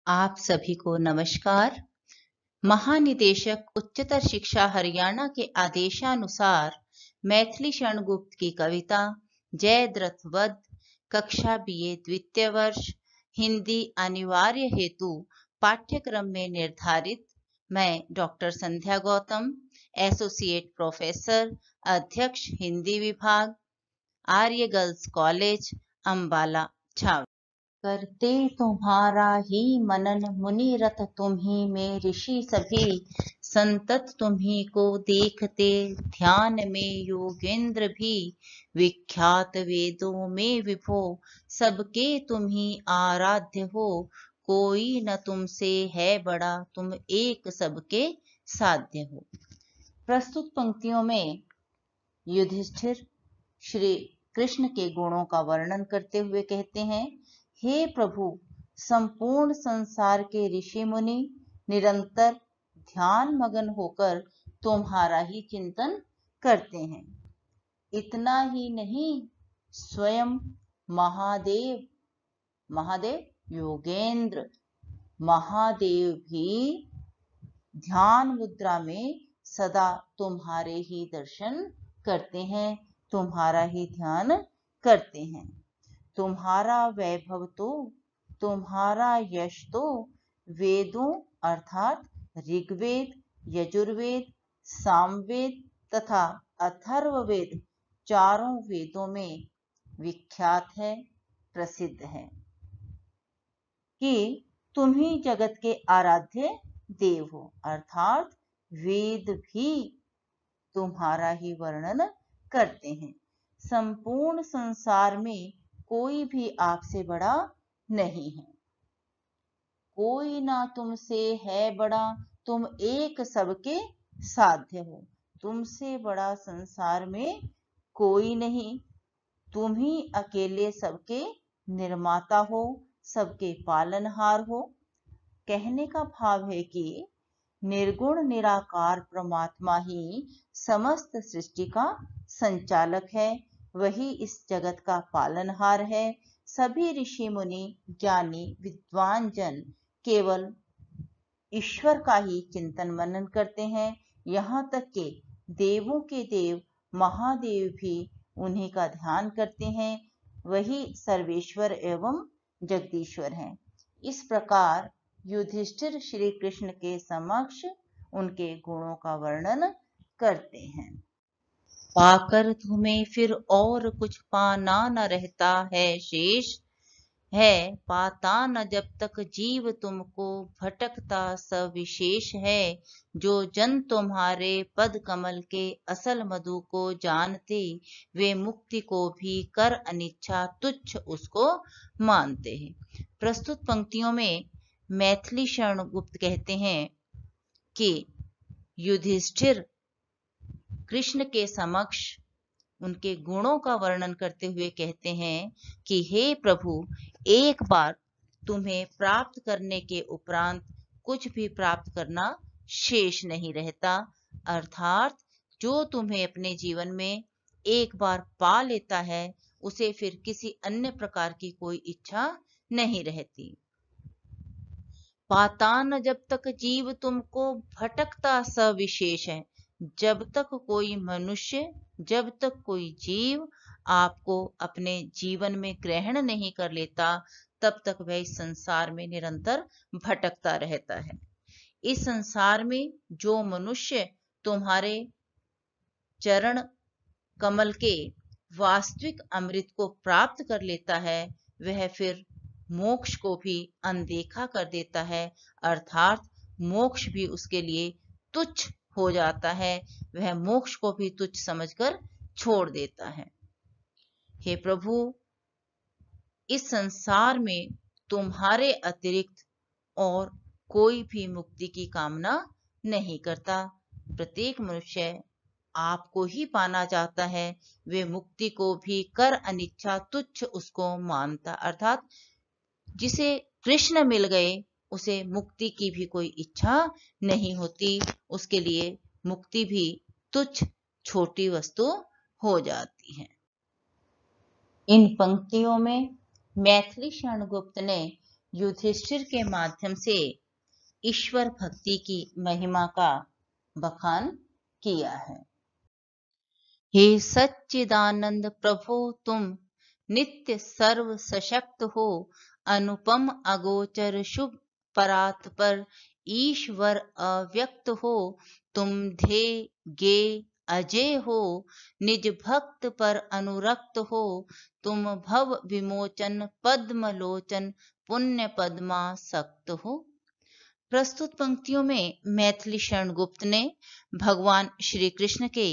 आप सभी को नमस्कार। महानिदेशक उच्चतर शिक्षा हरियाणा के आदेशानुसार मैथिली शरण गुप्त की कविता जयद्रथ वध कक्षा बीए द्वितीय वर्ष हिंदी अनिवार्य हेतु पाठ्यक्रम में निर्धारित मैं डॉक्टर संध्या गौतम, एसोसिएट प्रोफेसर, अध्यक्ष हिंदी विभाग, आर्य गर्ल्स कॉलेज, अंबाला, छावनी। करते तुम्हारा ही मनन मुनि रथ तुम्ही में ऋषि सभी, संतत तुम्ही को देखते ध्यान में योगेंद्र भी। विख्यात वेदों में विभो सबके तुम्ही आराध्य हो, कोई न तुमसे है बड़ा तुम एक सबके साध्य हो। प्रस्तुत पंक्तियों में युधिष्ठिर श्री कृष्ण के गुणों का वर्णन करते हुए कहते हैं, हे प्रभु, संपूर्ण संसार के ऋषि मुनि निरंतर ध्यान मगन होकर तुम्हारा ही चिंतन करते हैं। इतना ही नहीं, स्वयं महादेव योगेंद्र महादेव भी ध्यान मुद्रा में सदा तुम्हारे ही दर्शन करते हैं, तुम्हारा ही ध्यान करते हैं। तुम्हारा वैभव तो, तुम्हारा यश तो वेदों अर्थात ऋग्वेद, यजुर्वेद, सामवेद तथा अथर्ववेद चारों वेदों में विख्यात है, प्रसिद्ध है कि तुम ही जगत के आराध्य देव हो, अर्थात वेद भी तुम्हारा ही वर्णन करते हैं। संपूर्ण संसार में कोई भी आपसे बड़ा नहीं है, कोई ना तुमसे है बड़ा, तुम एक सबके साध्य हो। तुमसे बड़ा संसार में कोई नहीं, तुम ही अकेले सबके निर्माता हो, सबके पालनहार हो। कहने का भाव है कि निर्गुण निराकार परमात्मा ही समस्त सृष्टि का संचालक है, वही इस जगत का पालनहार है। सभी ऋषि मुनि ज्ञानी विद्वान जन केवल ईश्वर का ही चिंतन मनन करते हैं, यहाँ तक कि देवों के देव महादेव भी उन्हीं का ध्यान करते हैं, वही सर्वेश्वर एवं जगदीश्वर हैं। इस प्रकार युधिष्ठिर श्री कृष्ण के समक्ष उनके गुणों का वर्णन करते हैं। पाकर तुम्हें फिर और कुछ पाना न रहता है शेष, है पाता न जब तक जीव तुमको भटकता सविशेष है। जो जन तुम्हारे पद कमल के असल मधु को जानते, वे मुक्ति को भी कर अनिच्छा तुच्छ उसको मानते हैं। प्रस्तुत पंक्तियों में मैथिली शरण गुप्त कहते हैं कि युधिष्ठिर कृष्ण के समक्ष उनके गुणों का वर्णन करते हुए कहते हैं कि हे प्रभु, एक बार तुम्हें प्राप्त करने के उपरांत कुछ भी प्राप्त करना शेष नहीं रहता, अर्थात जो तुम्हें अपने जीवन में एक बार पा लेता है उसे फिर किसी अन्य प्रकार की कोई इच्छा नहीं रहती। पातान जब तक जीव तुमको भटकता सविशेष है, जब तक कोई मनुष्य, जब तक कोई जीव आपको अपने जीवन में ग्रहण नहीं कर लेता, तब तक वह इस संसार में निरंतर भटकता रहता है। इस संसार में जो मनुष्य तुम्हारे चरण कमल के वास्तविक अमृत को प्राप्त कर लेता है, वह फिर मोक्ष को भी अनदेखा कर देता है, अर्थात मोक्ष भी उसके लिए तुच्छ हो जाता है, वह मोक्ष को भी तुच्छ समझकर छोड़ देता है। हे प्रभु, इस संसार में तुम्हारे अतिरिक्त और कोई भी मुक्ति की कामना नहीं करता। प्रत्येक मनुष्य आपको ही पाना चाहता है, वे मुक्ति को भी कर अनिच्छा तुच्छ उसको मानता, अर्थात जिसे कृष्ण मिल गए उसे मुक्ति की भी कोई इच्छा नहीं होती, उसके लिए मुक्ति भी तुच्छ छोटी वस्तु हो जाती है। इन पंक्तियों में मैथिली शरण गुप्त ने युधिष्ठिर के माध्यम से ईश्वर भक्ति की महिमा का बखान किया है। हे सच्चिदानंद प्रभो, तुम नित्य सर्व सशक्त हो, अनुपम अगोचर शुभ परात्पर ईश्वर अव्यक्त हो, तुम ध्येय गे अजय हो, निज भक्त पर अनुरक्त हो, तुम भव विमोचन पद्मलोचन पुण्य पद्मासक्त हो। प्रस्तुत पंक्तियों में मैथिली शरण गुप्त ने भगवान श्री कृष्ण के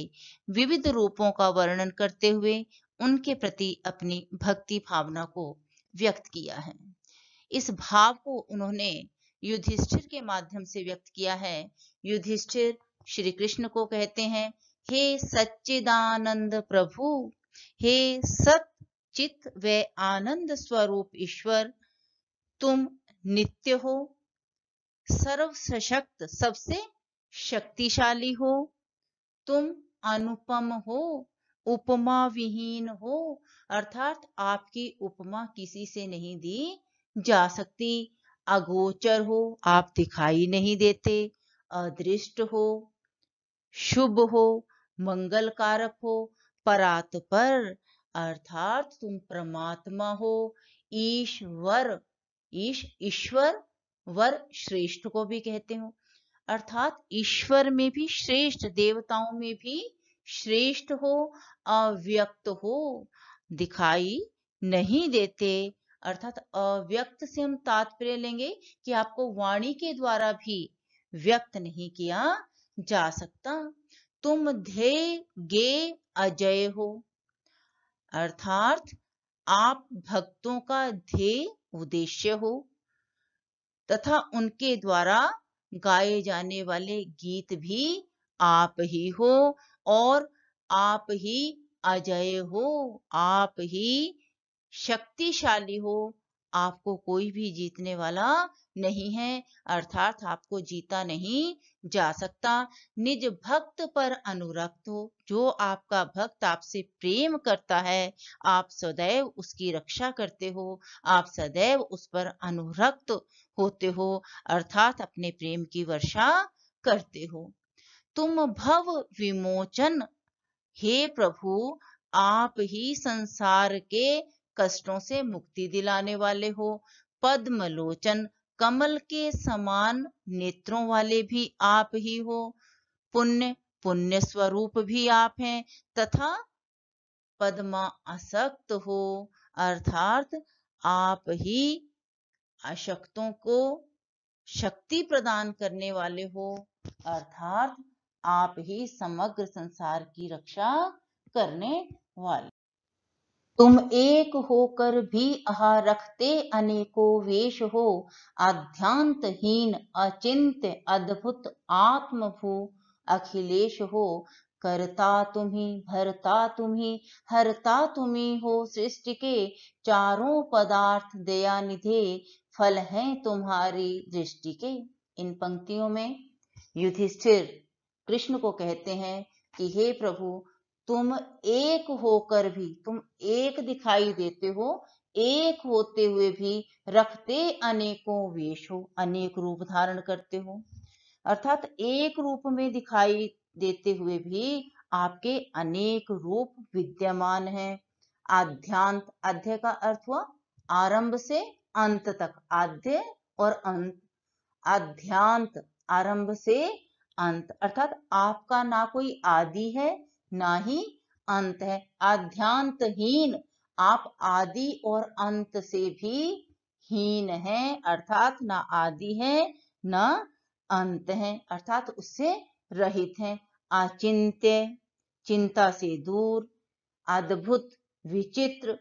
विविध रूपों का वर्णन करते हुए उनके प्रति अपनी भक्ति भावना को व्यक्त किया है। इस भाव को उन्होंने युधिष्ठिर के माध्यम से व्यक्त किया है। युधिष्ठिर श्री कृष्ण को कहते हैं, हे सच्चिदानंद प्रभु, हे सत चित व आनंद स्वरूप ईश्वर, तुम नित्य हो, सर्व सशक्त सबसे शक्तिशाली हो, तुम अनुपम हो, उपमा विहीन हो, अर्थात आपकी उपमा किसी से नहीं दी जा सकती। अगोचर हो, आप दिखाई नहीं देते, अदृष्ट हो, शुभ हो, मंगल कारक हो, परात्पर अर्थात तुम परमात्मा हो, ईश्वर ईश्वर वर श्रेष्ठ को भी कहते हो, अर्थात ईश्वर में भी श्रेष्ठ, देवताओं में भी श्रेष्ठ हो, अव्यक्त हो, दिखाई नहीं देते, अर्थात अव्यक्त से हम तात्पर्य लेंगे कि आपको वाणी के द्वारा भी व्यक्त नहीं किया जा सकता। तुम ध्येय गे अजय हो, अर्थात आप भक्तों का ध्येय उद्देश्य हो तथा उनके द्वारा गाए जाने वाले गीत भी आप ही हो और आप ही अजय हो, आप ही शक्तिशाली हो, आपको कोई भी जीतने वाला नहीं है, अर्थात आपको जीता नहीं जा सकता। निज भक्त पर अनुरक्त हो, जो आपका भक्त आपसे प्रेम करता है, आप सदैव उसकी रक्षा करते हो, आप सदैव उस पर अनुरक्त होते हो, अर्थात अपने प्रेम की वर्षा करते हो। तुम भव विमोचन, हे प्रभु, आप ही संसार के कष्टों से मुक्ति दिलाने वाले हो। पद्मलोचन, कमल के समान नेत्रों वाले भी आप ही हो। पुण्य स्वरूप भी आप हैं तथा पद्मा आसक्त हो, अर्थात आप ही अशक्तों को शक्ति प्रदान करने वाले हो, अर्थात आप ही समग्र संसार की रक्षा करने वाले। तुम एक होकर भी आहा रखते अनेकों वेश हो, आद्यांतहीन अचिंत्य अद्भुत आत्मभू अखिलेश हो। करता तुम्ही, भरता तुम्ही, हरता तुम्ही हो, सृष्टि के चारों पदार्थ दयानिधे, फल हैं तुम्हारी दृष्टि के। इन पंक्तियों में युधिष्ठिर कृष्ण को कहते हैं कि हे प्रभु, तुम एक होकर भी, तुम एक दिखाई देते हो, एक होते हुए भी रखते अनेकों वेश हो, अनेक रूप धारण करते हो, अर्थात एक रूप में दिखाई देते हुए भी आपके अनेक रूप विद्यमान हैं। आद्यांत, आद्य का अर्थ हुआ आरंभ से अंत तक, आद्य और अंत। आद्यांत, आरंभ से अंत, अर्थात आपका ना कोई आदि है ना ही अंत है। आद्यांतहीन, आप आदि और अंत से भी हीन है, अर्थात ना आदि है ना अंत है, अर्थात उससे रहित है। अचिंत्य, चिंता से दूर। अद्भुत, विचित्र।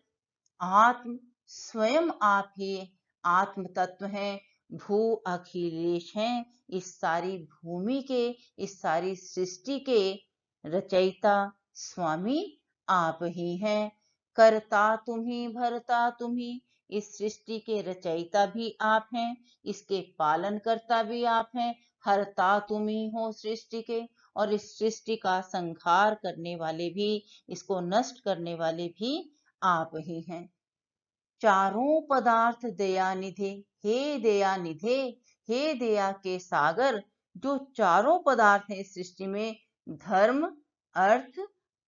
आत्म, स्वयं आप ही आत्म तत्व हैं। भू, अखिलेश हैं, इस सारी भूमि के, इस सारी सृष्टि के रचयिता स्वामी आप ही हैं। करता तुम्ही, भरता तुम्ही, इस सृष्टि के रचयिता भी आप हैं, इसके पालन करता भी आप हैं। हरता तुम्ही हो सृष्टि के, और इस सृष्टि का संहार करने वाले भी, इसको नष्ट करने वाले भी आप ही हैं। चारों पदार्थ दयानिधे, हे दयानिधे, हे दया के सागर, जो चारों पदार्थ हैं इस सृष्टि में, धर्म, अर्थ,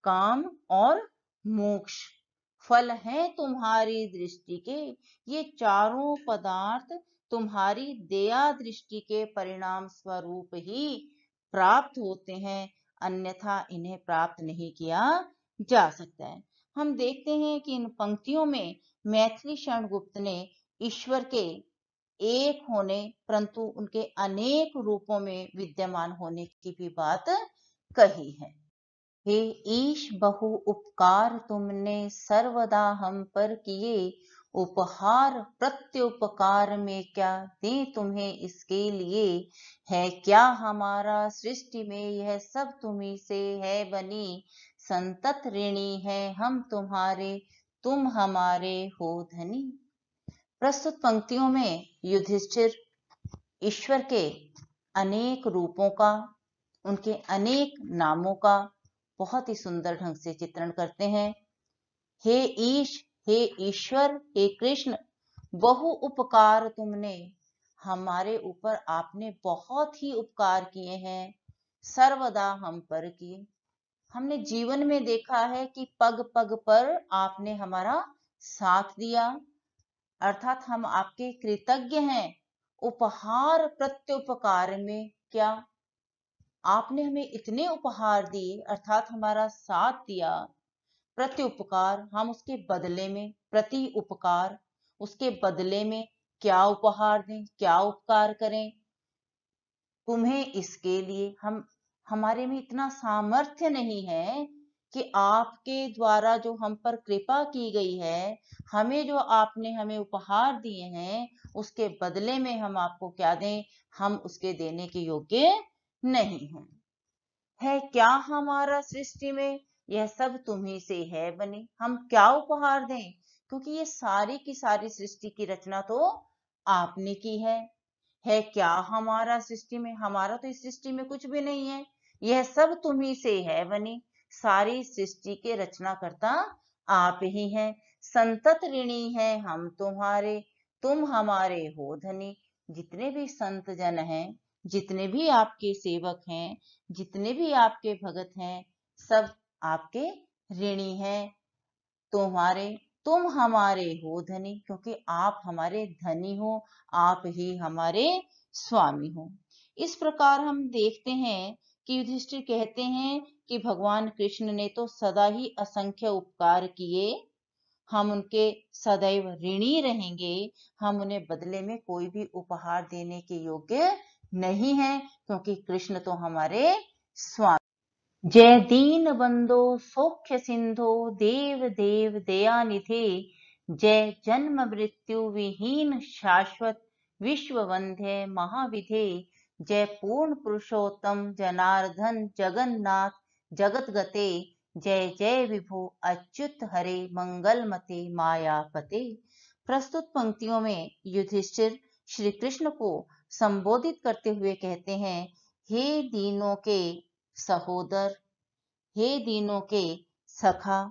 काम और मोक्ष, फल हैं तुम्हारी दृष्टि के। ये चारों पदार्थ तुम्हारी दया दृष्टि के परिणाम स्वरूप ही प्राप्त होते हैं, अन्यथा इन्हें प्राप्त नहीं किया जा सकता है। हम देखते हैं कि इन पंक्तियों में मैथिली शरण गुप्त ने ईश्वर के एक होने परंतु उनके अनेक रूपों में विद्यमान होने की भी बात कही है। हे ईश बहु उपकार तुमने सर्वदा हम पर किए, उपहार प्रत्युपकार में क्या दें तुम्हें इसके लिए, है क्या हमारा सृष्टि में यह सब तुम्ही से है बनी, संतत ऋणी है हम तुम्हारे, तुम हमारे हो धनी। प्रस्तुत पंक्तियों में युधिष्ठिर ईश्वर के अनेक रूपों का, उनके अनेक नामों का बहुत ही सुंदर ढंग से चित्रण करते हैं। हे ईश, हे ईश्वर, हे कृष्ण, बहु उपकार तुमने, हमारे ऊपर आपने बहुत ही उपकार किए हैं, सर्वदा हम पर किए। हमने जीवन में देखा है कि पग पग पर आपने हमारा साथ दिया, अर्थात हम आपके कृतज्ञ हैं। उपहार प्रत्युपकार में क्या, आपने हमें इतने उपहार दिए अर्थात हमारा साथ दिया। प्रत्युपकार, हम उसके बदले में, प्रति उपकार, उसके बदले में क्या उपहार दें, क्या उपकार करें तुम्हें इसके लिए। हमारे में इतना सामर्थ्य नहीं है कि आपके द्वारा जो हम पर कृपा की गई है, हमें जो आपने हमें उपहार दिए हैं, उसके बदले में हम आपको क्या दें, हम उसके देने के योग्य नहीं हैं। है क्या हमारा सृष्टि में यह सब तुम्ही से है बनी, हम क्या उपहार दें, क्योंकि ये सारी की सारी सृष्टि की रचना तो आपने की है क्या हमारा सृष्टि में, हमारा तो इस सृष्टि में कुछ भी नहीं है, यह सब तुम्ही से है बनी, सारी सृष्टि के रचनाकर्ता आप ही हैं। संतत ऋणी हैं हम तुम्हारे, तुम हमारे हो धनी। जितने भी संत जन हैं, जितने भी आपके सेवक हैं, जितने भी आपके भगत हैं, सब आपके ऋणी हैं, तुम्हारे, तुम हमारे हो धनी, क्योंकि आप हमारे धनी हो, आप ही हमारे स्वामी हो। इस प्रकार हम देखते हैं कि युधिष्ठिर कहते हैं कि भगवान कृष्ण ने तो सदा ही असंख्य उपकार किए, हम उनके सदैव ऋणी रहेंगे, हम उन्हें बदले में कोई भी उपहार देने के योग्य नहीं है, क्योंकि कृष्ण तो हमारे स्वामी। जय दीन बंदो सौख्य सिंधो, देव देव दयानिधे, जय जन्म मृत्यु विहीन शाश्वत, विश्व वंद्य महाविधे, जय पूर्ण पुरुषोत्तम जनार्दन जगन्नाथ जगत गते, जय जय विभु अच्युत हरे मंगलमते मायापते। प्रस्तुत पंक्तियों में युधिष्ठिर श्री कृष्ण को संबोधित करते हुए कहते हैं, हे दीनों के सहोदर, हे दीनों के सखा,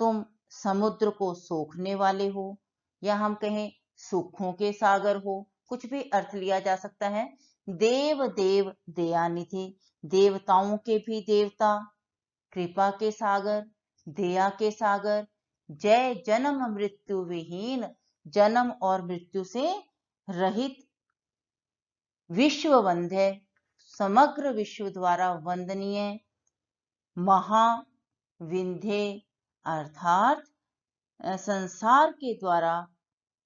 तुम समुद्र को सोखने वाले हो, या हम कहें सुखों के सागर हो, कुछ भी अर्थ लिया जा सकता है। देव देव दयानिधि, देवताओं के भी देवता, कृपा के सागर, दया के सागर, जय जन्म मृत्यु विहीन, जन्म और मृत्यु से रहित, विश्व वंद्य, समग्र विश्व द्वारा वंदनीय, महाविंध्य अर्थात संसार के द्वारा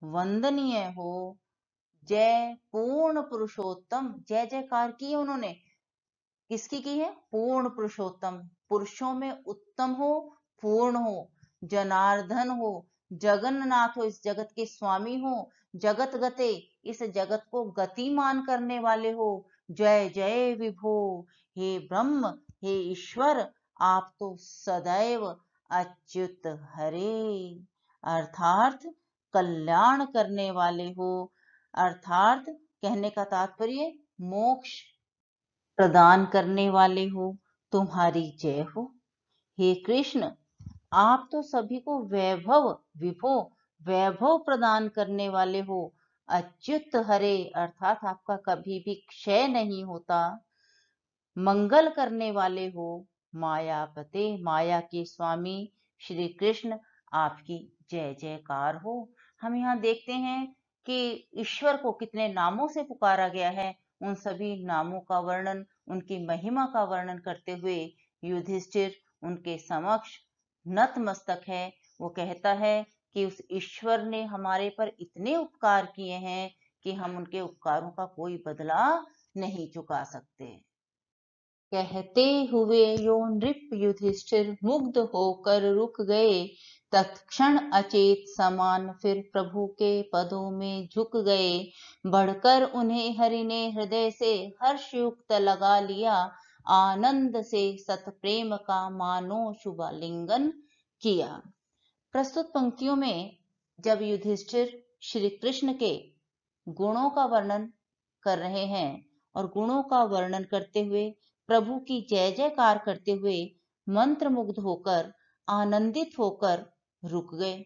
वंदनीय हो, जय पूर्ण पुरुषोत्तम, जय जयकार की है उन्होंने, किसकी की है, पूर्ण पुरुषोत्तम, पुरुषों में उत्तम हो, पूर्ण हो, जनार्दन हो, जगन्नाथ हो, इस जगत के स्वामी हो, जगत गते, इस जगत को गतिमान करने वाले हो, जय जय विभो, हे ब्रह्म, हे ईश्वर, आप तो सदैव अच्युत हरे, अर्थात कल्याण करने वाले हो, अर्थात कहने का तात्पर्य मोक्ष प्रदान करने वाले हो, तुम्हारी जय हो। हे कृष्ण, आप तो सभी को वैभव विभो वैभव प्रदान करने वाले हो, अच्युत हरे अर्थात आपका कभी भी क्षय नहीं होता, मंगल करने वाले हो, मायापते माया के स्वामी श्री कृष्ण आपकी जय जयकार हो। हम यहाँ देखते हैं कि ईश्वर को कितने नामों से पुकारा गया है, उन सभी नामों का वर्णन, उनकी महिमा का वर्णन करते हुए युधिष्ठिर उनके समक्ष नतमस्तक है। वो कहता है कि उस ईश्वर ने हमारे पर इतने उपकार किए हैं कि हम उनके उपकारों का कोई बदला नहीं चुका सकते। कहते हुए यो नृप युधिष्ठिर मुग्ध होकर रुक गए, तत्क्षण अचेत समान फिर प्रभु के पदों में झुक गए। बढ़कर उन्हें हरि ने हृदय से हर्षयुक्त लगा लिया, आनंद से सत प्रेम का मानो शुभालिंगन किया। प्रस्तुत पंक्तियों में जब युधिष्ठिर श्री कृष्ण के गुणों का वर्णन कर रहे हैं और गुणों का वर्णन करते हुए प्रभु की जय जयकार करते हुए मंत्रमुग्ध होकर आनंदित होकर रुक गए।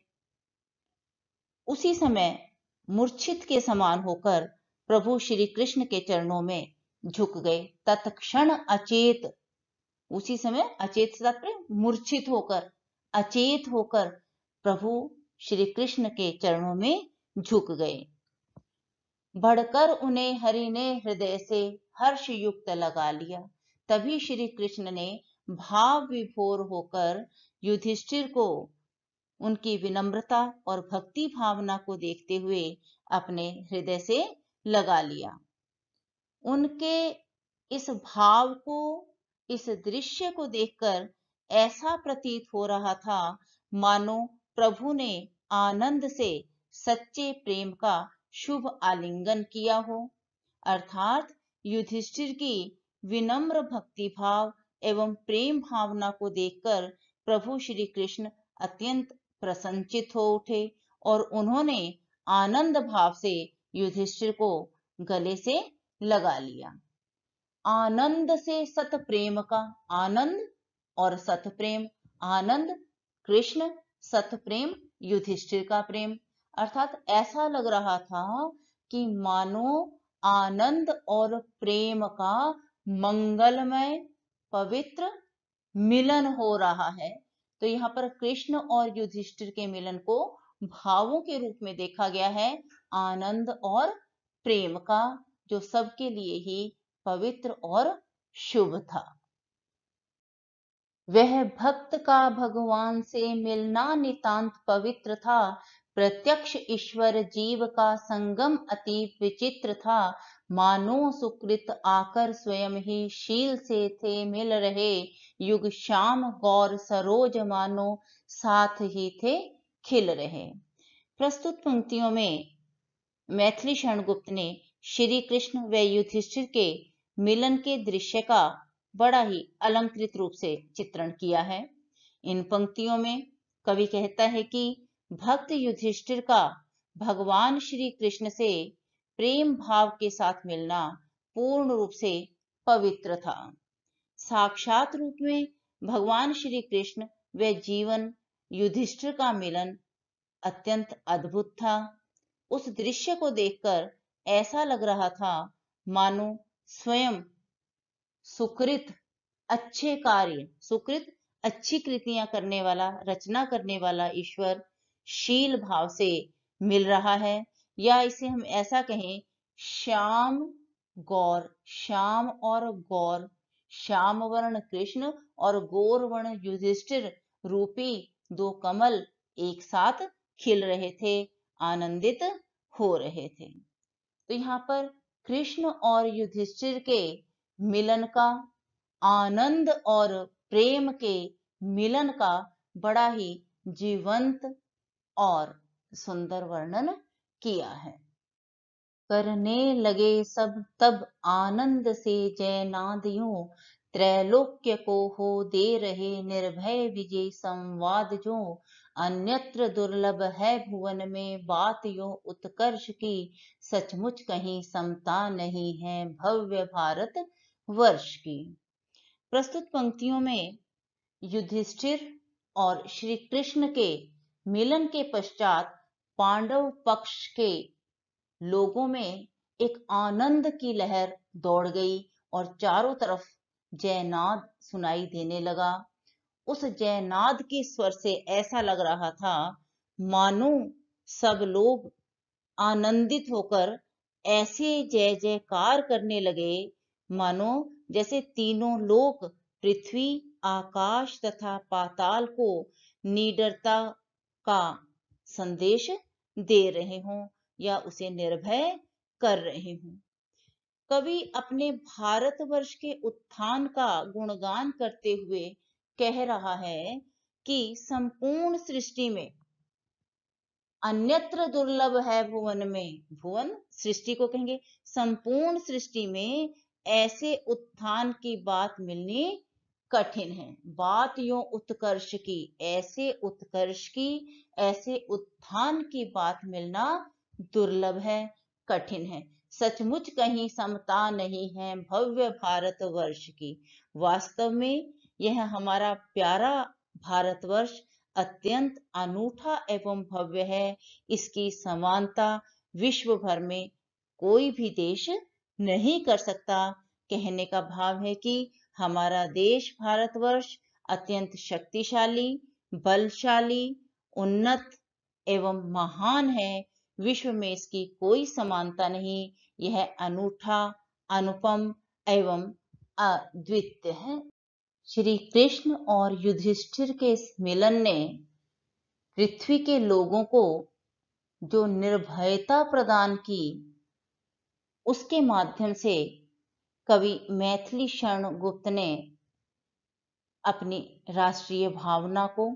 उसी समय मूर्छित के समान होकर प्रभु श्री कृष्ण के चरणों में झुक गए। तत्क्षण अचेत, उसी समय अचेत से तात्पर्य मूर्छित होकर, अचेत होकर प्रभु श्री कृष्ण के चरणों में झुक गए। बढ़कर उन्हें हरि ने हृदय से हर्ष युक्त लगा लिया। तभी श्री कृष्ण ने भाव विभोर होकर युधिष्ठिर को उनकी विनम्रता और भक्ति भावना को देखते हुए अपने हृदय से लगा लिया। उनके इस भाव को, इस दृश्य को देखकर ऐसा प्रतीत हो रहा था मानो प्रभु ने आनंद से सच्चे प्रेम का शुभ आलिंगन किया हो। अर्थात युधिष्ठिर की विनम्र भक्ति भाव एवं प्रेम भावना को देखकर प्रभु श्री कृष्ण अत्यंत प्रसन्नचित हो उठे और उन्होंने आनंद भाव से युधिष्ठिर को गले से लगा लिया। आनंद से सत प्रेम का, आनंद और सत प्रेम, आनंद कृष्ण, सत प्रेम युधिष्ठिर का प्रेम, अर्थात ऐसा लग रहा था कि मानो आनंद और प्रेम का मंगलमय पवित्र मिलन हो रहा है। तो यहाँ पर कृष्ण और युधिष्ठिर के मिलन को भावों के रूप में देखा गया है, आनंद और प्रेम का, जो सबके लिए ही पवित्र और शुभ था। वह भक्त का भगवान से मिलना नितांत पवित्र था, प्रत्यक्ष ईश्वर जीव का संगम अति विचित्र था। मानो सुकृत आकर स्वयं ही शील से थे मिल रहे, युग श्याम गौर सरोज मानो साथ ही थे खिल रहे। प्रस्तुत पंक्तियों में मैथिली शरण गुप्त ने श्री कृष्ण व युधिष्ठिर के मिलन के दृश्य का बड़ा ही अलंकृत रूप से चित्रण किया है। इन पंक्तियों में कवि कहता है कि भक्त युधिष्ठिर का भगवान श्री कृष्ण से प्रेम भाव के साथ मिलना पूर्ण रूप से पवित्र था। साक्षात रूप में भगवान श्री कृष्ण व जीवन युधिष्ठिर का मिलन अत्यंत अद्भुत था। उस दृश्य को देखकर ऐसा लग रहा था मानो स्वयं सुकृत अच्छे कार्य, सुकृत अच्छी कृतियां करने वाला, रचना करने वाला ईश्वर शील भाव से मिल रहा है, या इसे हम ऐसा कहें श्याम गौर, श्याम और गौर, श्याम वर्ण कृष्ण और गौर वर्ण युधिष्ठिर रूपी दो कमल एक साथ खिल रहे थे, आनंदित हो रहे थे। तो यहाँ पर कृष्ण और युधिष्ठिर के मिलन का, आनंद और प्रेम के मिलन का बड़ा ही जीवंत और सुंदर वर्णन किया है। करने लगे सब तब आनंद से जय नाद यूं, त्रैलोक्य को हो दे रहे निर्भय विजय संवाद जो, अन्यत्र दुर्लभ है भुवन में बात यो उत्कर्ष की, सचमुच कहीं समता नहीं है भव्य भारत वर्ष की। प्रस्तुत पंक्तियों में युधिष्ठिर और श्री कृष्ण के मिलन के पश्चात पांडव पक्ष के लोगों में एक आनंद की लहर दौड़ गई और चारों तरफ जयनाद सुनाई देने लगा। उस जयनाद के स्वर से ऐसा लग रहा था मानो सब लोग आनंदित होकर ऐसे जय जयकार करने लगे मानो जैसे तीनों लोक पृथ्वी, आकाश तथा पाताल को निडरता का संदेश दे रहे हों या उसे निर्भय कर रहे हों। कवि अपने भारतवर्ष के उत्थान का गुणगान करते हुए कह रहा है कि संपूर्ण सृष्टि में अन्यत्र दुर्लभ है भुवन में, भुवन सृष्टि को कहेंगे, संपूर्ण सृष्टि में ऐसे उत्थान की बात मिलनी कठिन है। बात यो उत्कर्ष की, ऐसे उत्कर्ष की, ऐसे उत्थान की बात मिलना दुर्लभ है, कठिन है। सचमुच कहीं समता नहीं है भव्य भारतवर्ष की। वास्तव में यह हमारा प्यारा भारतवर्ष अत्यंत अनूठा एवं भव्य है। इसकी समानता विश्व भर में कोई भी देश नहीं कर सकता। कहने का भाव है कि हमारा देश भारतवर्ष अत्यंत शक्तिशाली, बलशाली, उन्नत एवं महान है। विश्व में इसकी कोई समानता नहीं। यह अनूठा, अनुपम एवं अद्वितीय है। श्री कृष्ण और युधिष्ठिर के इस मिलन ने पृथ्वी के लोगों को जो निर्भयता प्रदान की, उसके माध्यम से कवि मैथिली शरण गुप्त ने अपनी राष्ट्रीय भावना को,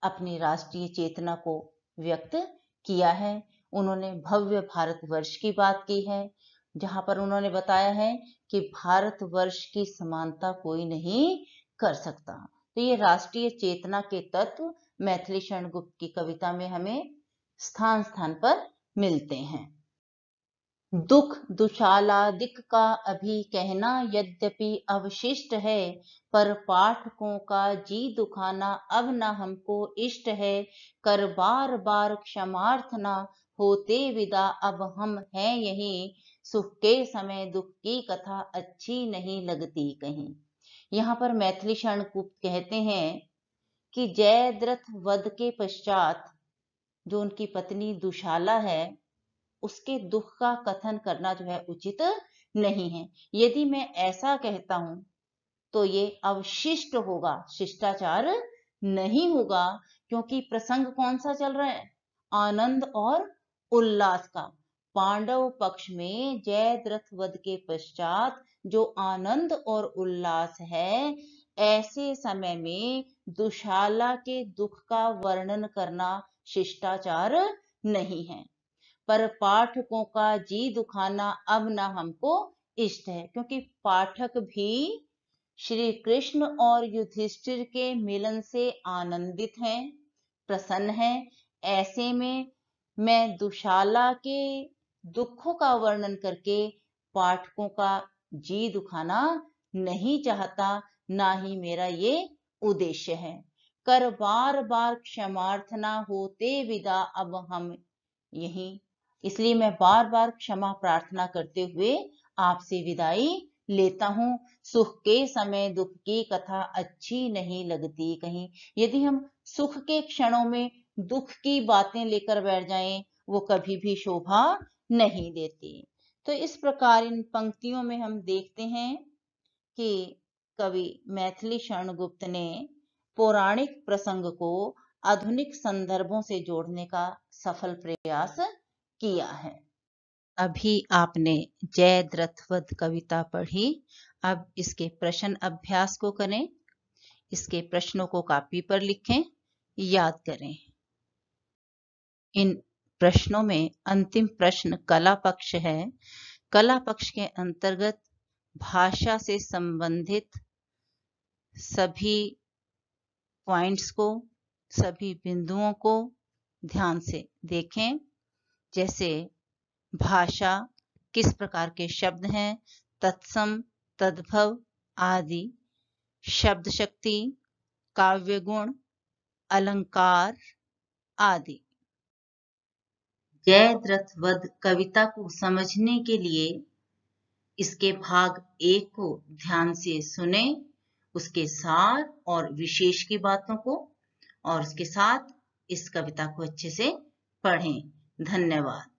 अपनी राष्ट्रीय चेतना को व्यक्त किया है। उन्होंने भव्य भारतवर्ष की बात की है, जहां पर उन्होंने बताया है कि भारतवर्ष की समानता कोई नहीं कर सकता। तो ये राष्ट्रीय चेतना के तत्व मैथिली शरण गुप्त की कविता में हमें स्थान स्थान पर मिलते हैं। दुख दुशालादिक का अभी कहना यद्यपि अवशिष्ट है, पर पाठकों का जी दुखाना अब न हमको इष्ट है। कर बार बार क्षमार्थना होते विदा अब हम हैं यहीं, सुख के समय दुख की कथा अच्छी नहीं लगती कहीं। यहाँ पर मैथिली शरण गुप्त कहते हैं कि जयद्रथ वध के पश्चात जो उनकी पत्नी दुशाला है, उसके दुख का कथन करना जो है उचित नहीं है। यदि मैं ऐसा कहता हूं तो ये अवशिष्ट होगा, शिष्टाचार नहीं होगा, क्योंकि प्रसंग कौन सा चल रहा है? आनंद और उल्लास का। पांडव पक्ष में जयद्रथ वध के पश्चात जो आनंद और उल्लास है, ऐसे समय में दुशाला के दुख का वर्णन करना शिष्टाचार नहीं है। पर पाठकों का जी दुखाना अब न हमको इष्ट है, क्योंकि पाठक भी श्री कृष्ण और युधिष्ठिर के मिलन से आनंदित हैं, प्रसन्न हैं। ऐसे में मैं दुशाला के दुखों का वर्णन करके पाठकों का जी दुखाना नहीं चाहता, ना ही मेरा ये उद्देश्य है। कर बार बार क्षमार्थना होते विदा अब हम यहीं, इसलिए मैं बार बार क्षमा प्रार्थना करते हुए आपसे विदाई लेता हूं। सुख के समय दुख की कथा अच्छी नहीं लगती कहीं। यदि हम सुख के क्षणों में दुख की बातें लेकर बैठ जाएं, वो कभी भी शोभा नहीं देती। तो इस प्रकार इन पंक्तियों में हम देखते हैं कि कवि मैथिली शरण गुप्त ने पौराणिक प्रसंग को आधुनिक संदर्भों से जोड़ने का सफल प्रयास किया है। अभी आपने जयद्रथ वध कविता पढ़ी, अब इसके प्रश्न अभ्यास को करें। इसके प्रश्नों को कॉपी पर लिखें, याद करें। इन प्रश्नों में अंतिम प्रश्न कला पक्ष है। कला पक्ष के अंतर्गत भाषा से संबंधित सभी पॉइंट्स को, सभी बिंदुओं को ध्यान से देखें। जैसे भाषा, किस प्रकार के शब्द हैं, तत्सम, तद्भव आदि, शब्द शक्ति, काव्य गुण, अलंकार आदि। जयद्रथ वध कविता को समझने के लिए इसके भाग 1 को ध्यान से सुने, उसके सार और विशेष की बातों को, और उसके साथ इस कविता को अच्छे से पढ़ें। धन्यवाद।